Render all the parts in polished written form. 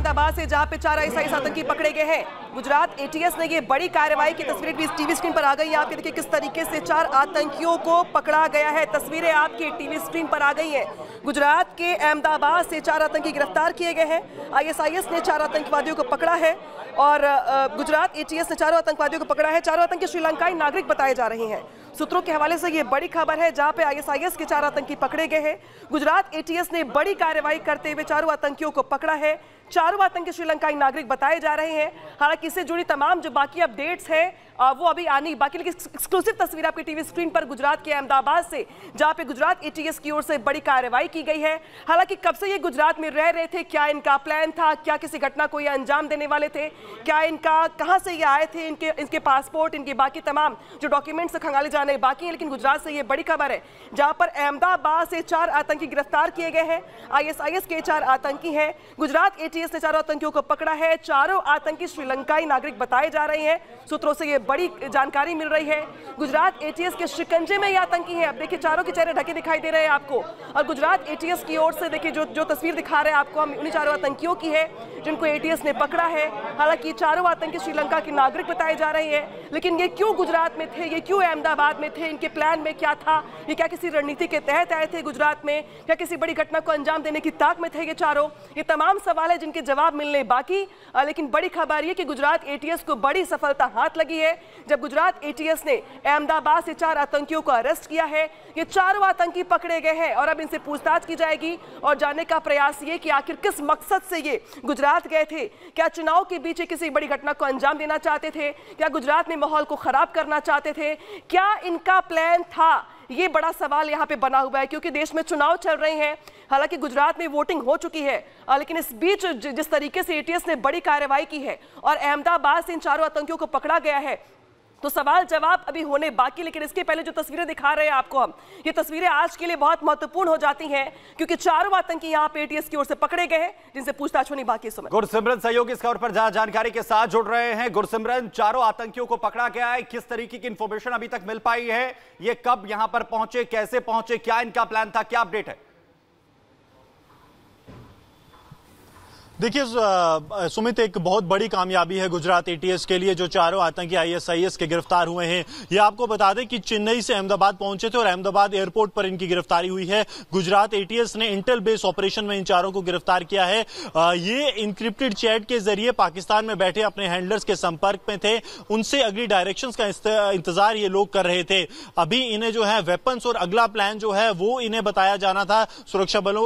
अहमदाबाद से, जहां पे 4 आईएसआईएस आतंकी पकड़े गए हैं। गुजरात एटीएस ने ये बड़ी कार्रवाई की तस्वीरें भी टीवी स्क्रीन पर आ गई हैं। आप देखिए किस तरीके से 4 आतंकियों को पकड़ा गया है। तस्वीरें आपकी टीवी स्क्रीन पर आ गई हैं। गुजरात के अहमदाबाद से 4 आतंकी गिरफ्तार किए गए हैं। आईएसआईएस ने 4 आतंकवादियों को पकड़ा है और गुजरात एटीएस ने 4 आतंकवादियों को पकड़ा है। 4 आतंकी श्रीलंकाई नागरिक बताए जा रहे हैं। सूत्रों के हवाले से ये बड़ी खबर है, जहां पे आईएसआईएस के 4 आतंकी पकड़े गए हैं। गुजरात एटीएस ने बड़ी कार्रवाई करते हुए 4 आतंकियों को पकड़ा है। 4 आतंकी श्रीलंकाई नागरिक बताए जा रहे हैं। हालांकि इससे जुड़ी तमाम जो बाकी अपडेट्स हैं वो अभी आनी बाकी, लेकिन एक्सक्लूसिव तस्वीर आपकी टीवी स्क्रीन पर गुजरात के अहमदाबाद से, जहां पे गुजरात एटीएस की ओर से बड़ी कार्रवाई की गई है। हालांकि कब से ये गुजरात में रह रहे थे, क्या इनका प्लान था, क्या किसी घटना को ये अंजाम देने वाले थे, क्या इनका कहां से ये आए थे, इनके पासपोर्ट, इनके बाकी तमाम जो डॉक्यूमेंट्स खंगाले जाने बाकी हैं। लेकिन गुजरात से ये बड़ी खबर है, जहां पर अहमदाबाद से 4 आतंकी गिरफ्तार किए गए हैं। आईएसआईएस के 4 आतंकी हैं। गुजरात एटीएस ने 4 आतंकियों को पकड़ा है। 4 आतंकी श्रीलंकाई नागरिक बताए जा रहे हैं। सूत्रों से ये बड़ी जानकारी मिल रही है। गुजरात एटीएस के शिकंजे में ये आतंकी हैं। अब देखिए चारों के चेहरे ढके दिखाई दे रहे हैं आपको, और गुजरात एटीएस की ओर से देखिए जो तस्वीर दिखा रहे हैं आपको, हम उन्हीं 4 आतंकियों की है जिनको एटीएस ने पकड़ा है। हालांकि 4 आतंकी श्रीलंका के नागरिक बताए जा रहे हैं। लेकिन ये क्यों गुजरात में थे, ये क्यों अहमदाबाद में थे, इनके प्लान में क्या था, ये क्या किसी रणनीति के तहत आए थे गुजरात में, क्या किसी बड़ी घटना को अंजाम देने की ताक में थे ये चारों? ये तमाम सवाल है जिनके जवाब मिलने बाकी। लेकिन बड़ी खबर ये कि गुजरात एटीएस को बड़ी सफलता हाथ लगी है, जब गुजरात एटीएस ने अहमदाबाद से 4 आतंकियों को अरेस्ट किया है। ये 4 आतंकी पकड़े गए हैं और अब इनसे पूछताछ की जाएगी और जानने का प्रयास ये कि आखिर किस मकसद से ये गुजरात गए थे। क्या चुनाव के बीच किसी बड़ी घटना को अंजाम देना चाहते थे? क्या गुजरात में माहौल को खराब करना चाहते थे? क्या इनका प्लान था? ये बड़ा सवाल यहाँ पे बना हुआ है, क्योंकि देश में चुनाव चल रहे हैं। हालांकि गुजरात में वोटिंग हो चुकी है, लेकिन इस बीच जिस तरीके से एटीएस ने बड़ी कार्रवाई की है और अहमदाबाद से इन 4 आतंकियों को पकड़ा गया है, तो सवाल जवाब अभी होने बाकी। लेकिन इसके पहले जो तस्वीरें दिखा रहे हैं आपको हम, ये तस्वीरें आज के लिए बहुत महत्वपूर्ण हो जाती हैं, क्योंकि 4 आतंकी यहाँ पे एटीएस की ओर से पकड़े गए हैं, जिनसे पूछताछ होनी बाकी है। गुरसिमरन सहयोगी इस खबर पर जानकारी के साथ जुड़ रहे हैं। गुरसिमरन, 4 आतंकियों को पकड़ा गया है, किस तरीके की इंफॉर्मेशन अभी तक मिल पाई है? ये कब यहां पर पहुंचे, कैसे पहुंचे, क्या इनका प्लान था, क्या अपडेट है? देखिए सुमित, एक बहुत बड़ी कामयाबी है गुजरात एटीएस के लिए, जो 4 आतंकी आईएसआईएस के गिरफ्तार हुए हैं। ये आपको बता दें कि चेन्नई से अहमदाबाद पहुंचे थे और अहमदाबाद एयरपोर्ट पर इनकी गिरफ्तारी हुई है। गुजरात एटीएस ने इंटेल बेस ऑपरेशन में इन 4 को गिरफ्तार किया है। ये इंक्रिप्टेड चैट के जरिए पाकिस्तान में बैठे अपने हैंडलर्स के संपर्क में थे, उनसे अगली डायरेक्शंस का इंतजार ये लोग कर रहे थे। अभी इन्हें जो है वेपन्स और अगला प्लान जो है वो इन्हें बताया जाना था। सुरक्षा बलों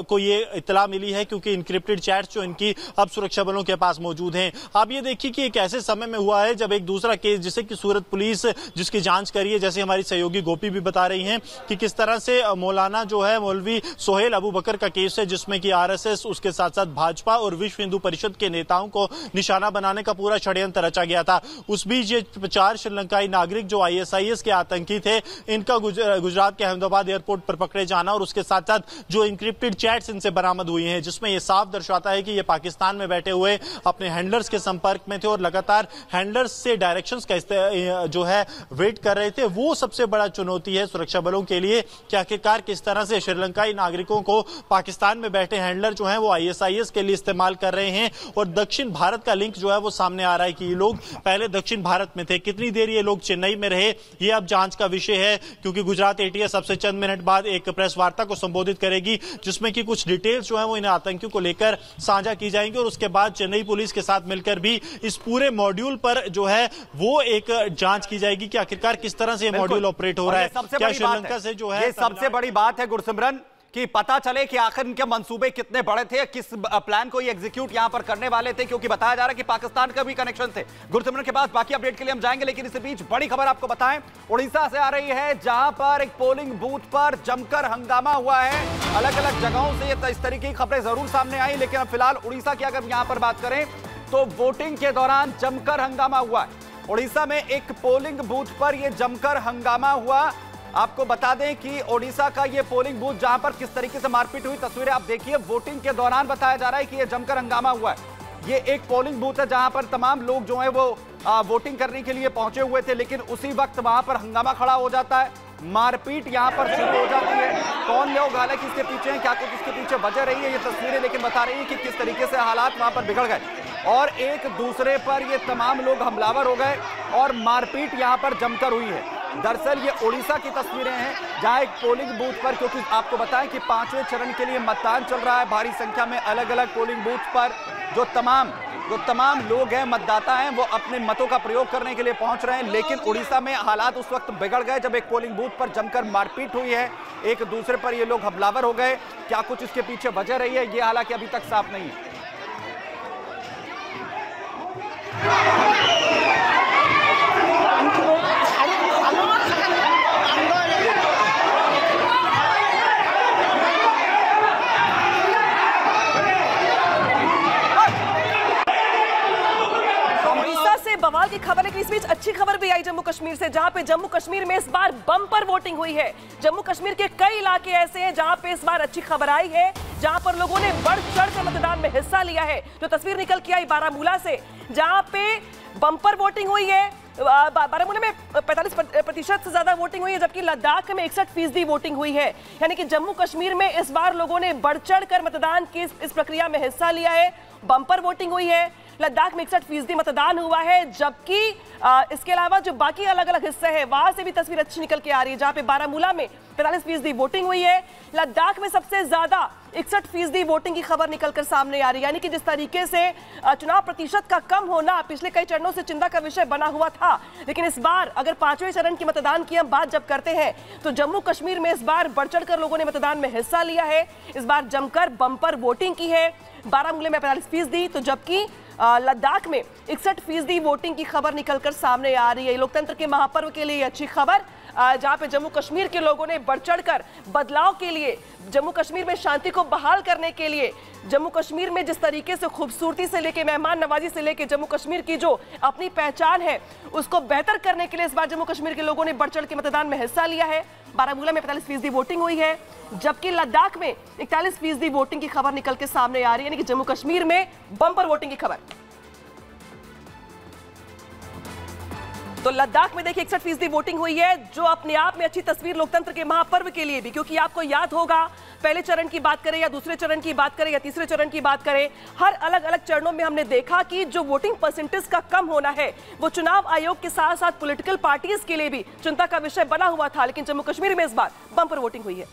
को ये इत्तला मिली है, क्योंकि इंक्रिप्टेड चैट जो इनकी अब सुरक्षा बलों के पास मौजूद हैं। आप ये देखिए कि एक ऐसे समय में हुआ है जब एक दूसरा केस, जिसे कि सूरत पुलिस जिसकी जांच करी है, जैसे हमारी सहयोगी गोपी भी बता रही हैं कि किस तरह से मौलाना जो है मौलवी सोहेल अबू बकर का केस है, जिसमें कि आरएसएस, उसके साथ साथ भाजपा और विश्व हिंदू परिषद के नेताओं को निशाना बनाने का पूरा षड्यंत्र रचा गया था। उस बीच ये 4 श्रीलंकाई नागरिक जो आईएसआईएस के आतंकी थे, इनका गुजरात के अहमदाबाद एयरपोर्ट पर पकड़े जाना और उसके साथ साथ जो इंक्रिप्टेड चैट्स इनसे बरामद हुई हैं, जिसमें यह साफ दर्शाता है कि ये पाकिस्तान में बैठे हुए अपने हैंडलर्स के संपर्क में थे और लगातार हैंडलर्स से डायरेक्शंस का जो है वेट कर रहे थे। वो सबसे बड़ा चुनौती है सुरक्षा बलों के लिए कि आखिरकार किस तरह से श्रीलंकाई नागरिकों को पाकिस्तान में बैठे हैंडलर जो है वो आईएसआईएस के लिए इस्तेमाल कर रहे हैं। और दक्षिण भारत का लिंक जो है वो सामने आ रहा है कि ये लोग पहले दक्षिण भारत में थे। कितनी देर ये लोग चेन्नई में रहे, ये अब जांच का विषय है, क्योंकि गुजरात एटीएस अब से चंद मिनट बाद एक प्रेस वार्ता को संबोधित करेगी, जिसमें कि कुछ डिटेल्स जो है वो इन आतंकियों को लेकर साझा की जाएंगी। और उसके बाद चेन्नई पुलिस के साथ मिलकर भी इस पूरे मॉड्यूल पर जो है वो एक जांच की जाएगी कि आखिरकार किस तरह से ये मॉड्यूल ऑपरेट हो रहा है। क्या श्रीलंका से जो है, ये सबसे बड़ी बात है गुरसिमरन, कि पता चले कि आखिर इनके मंसूबे कितने बड़े थे, किस प्लान को ये एग्जीक्यूट यहां पर करने वाले थे, क्योंकि बताया जा रहा है कि पाकिस्तान का भी कनेक्शन थे। गुरसिमरन के पास बाकी अपडेट के लिए हम जाएंगे, लेकिन इस बीच बड़ी खबर आपको बताएं, उड़ीसा से आ रही है, जहां पर एक पोलिंग बूथ पर जमकर हंगामा हुआ है। अलग अलग जगहों से इस तरीके की खबरें जरूर सामने आई, लेकिन अब फिलहाल उड़ीसा की अगर यहां पर बात करें तो वोटिंग के दौरान जमकर हंगामा हुआ है। उड़ीसा में एक पोलिंग बूथ पर यह जमकर हंगामा हुआ। आपको बता दें कि ओडिशा का ये पोलिंग बूथ, जहां पर किस तरीके से मारपीट हुई, तस्वीरें आप देखिए। वोटिंग के दौरान बताया जा रहा है कि ये जमकर हंगामा हुआ है। ये एक पोलिंग बूथ है जहां पर तमाम लोग जो है वो वोटिंग करने के लिए पहुंचे हुए थे, लेकिन उसी वक्त वहां पर हंगामा खड़ा हो जाता है। मारपीट यहां पर शुरू हो जाती है। कौन लोग हालांकि इसके पीछे हैं, क्या कुछ इसके पीछे वजह रही है, ये तस्वीरें लेकिन बता रही है कि किस तरीके से हालात वहां पर बिगड़ गए और एक दूसरे पर ये तमाम लोग हमलावर हो गए और मारपीट यहां पर जमकर हुई है। दरअसल ये उड़ीसा की तस्वीरें हैं जहां एक पोलिंग बूथ पर, क्योंकि आपको बताएं कि 5वें चरण के लिए मतदान चल रहा है, भारी संख्या में अलग अलग पोलिंग बूथ पर जो तमाम लोग हैं, मतदाता हैं, वो अपने मतों का प्रयोग करने के लिए पहुंच रहे हैं। लेकिन उड़ीसा में हालात उस वक्त बिगड़ गए जब एक पोलिंग बूथ पर जमकर मारपीट हुई है, एक दूसरे पर ये लोग हमलावर हो गए। क्या कुछ इसके पीछे वजह रही है, ये हालांकि अभी तक साफ नहीं है। बवाल की खबर है कि इस बीच अच्छी खबर भी आई जम्मू कश्मीर से, जहां पे जम्मू कश्मीर में इस बार बम्पर वोटिंग हुई है। जम्मू कश्मीर के कई इलाके ऐसे हैं जहां पे इस बार अच्छी खबर आई है, जहां पर लोगों ने बढ़ चढ़कर मतदान में हिस्सा लिया है। जो तस्वीर निकल के आई बारामूला से, जहां पे बम्पर वोटिंग हुई है। बारामूला में 45% से ज्यादा वोटिंग हुई है, जबकि लद्दाख में 61% वोटिंग हुई है। यानी कि जम्मू कश्मीर में इस बार लोगों ने बढ़ चढ़कर मतदान की इस प्रक्रिया में हिस्सा लिया है। बम्पर वोटिंग हुई है। लद्दाख में 61% मतदान हुआ है, जबकि इसके अलावा जो बाकी अलग अलग हिस्से हैं वहां से भी तस्वीर अच्छी निकल के आ रही है, जहां पे बारामूला में 45% वोटिंग हुई है। लद्दाख में सबसे ज्यादा 61% वोटिंग की खबर निकलकर सामने आ रही है। यानी कि जिस तरीके से चुनाव प्रतिशत का कम होना पिछले कई चरणों से चिंता का विषय बना हुआ था, लेकिन इस बार अगर 5वें चरण की मतदान की हम बात जब करते हैं तो जम्मू कश्मीर में इस बार बढ़ चढ़कर लोगों ने मतदान में हिस्सा लिया है। इस बार जमकर बम्पर वोटिंग की है। बारामूला में 45%, तो जबकि लद्दाख में 61% वोटिंग की खबर निकलकर सामने आ रही है। लोकतंत्र के महापर्व के लिए अच्छी खबर, जहां पे जम्मू कश्मीर के लोगों ने बढ़ चढ़कर बदलाव के लिए, जम्मू कश्मीर में शांति को बहाल करने के लिए, जम्मू कश्मीर में जिस तरीके से खूबसूरती से लेके मेहमान नवाजी से लेके जम्मू कश्मीर की जो अपनी पहचान है उसको बेहतर करने के लिए इस बार जम्मू कश्मीर के लोगों ने बढ़ चढ़ के मतदान में हिस्सा लिया है। बारामूला में 45% वोटिंग हुई है, जबकि लद्दाख में 41% वोटिंग की खबर निकल के सामने आ रही है। यानी कि जम्मू कश्मीर में बम्पर वोटिंग की खबर। तो लद्दाख में देखिए 61% वोटिंग हुई है, जो अपने आप में अच्छी तस्वीर लोकतंत्र के महापर्व के लिए भी, क्योंकि आपको याद होगा पहले चरण की बात करें या दूसरे चरण की बात करें या तीसरे चरण की बात करें, हर अलग अलग चरणों में हमने देखा कि जो वोटिंग परसेंटेज का कम होना है वो चुनाव आयोग के साथ साथ पॉलिटिकल पार्टीज के लिए भी चिंता का विषय बना हुआ था। लेकिन जम्मू कश्मीर में इस बार बम्पर वोटिंग हुई है।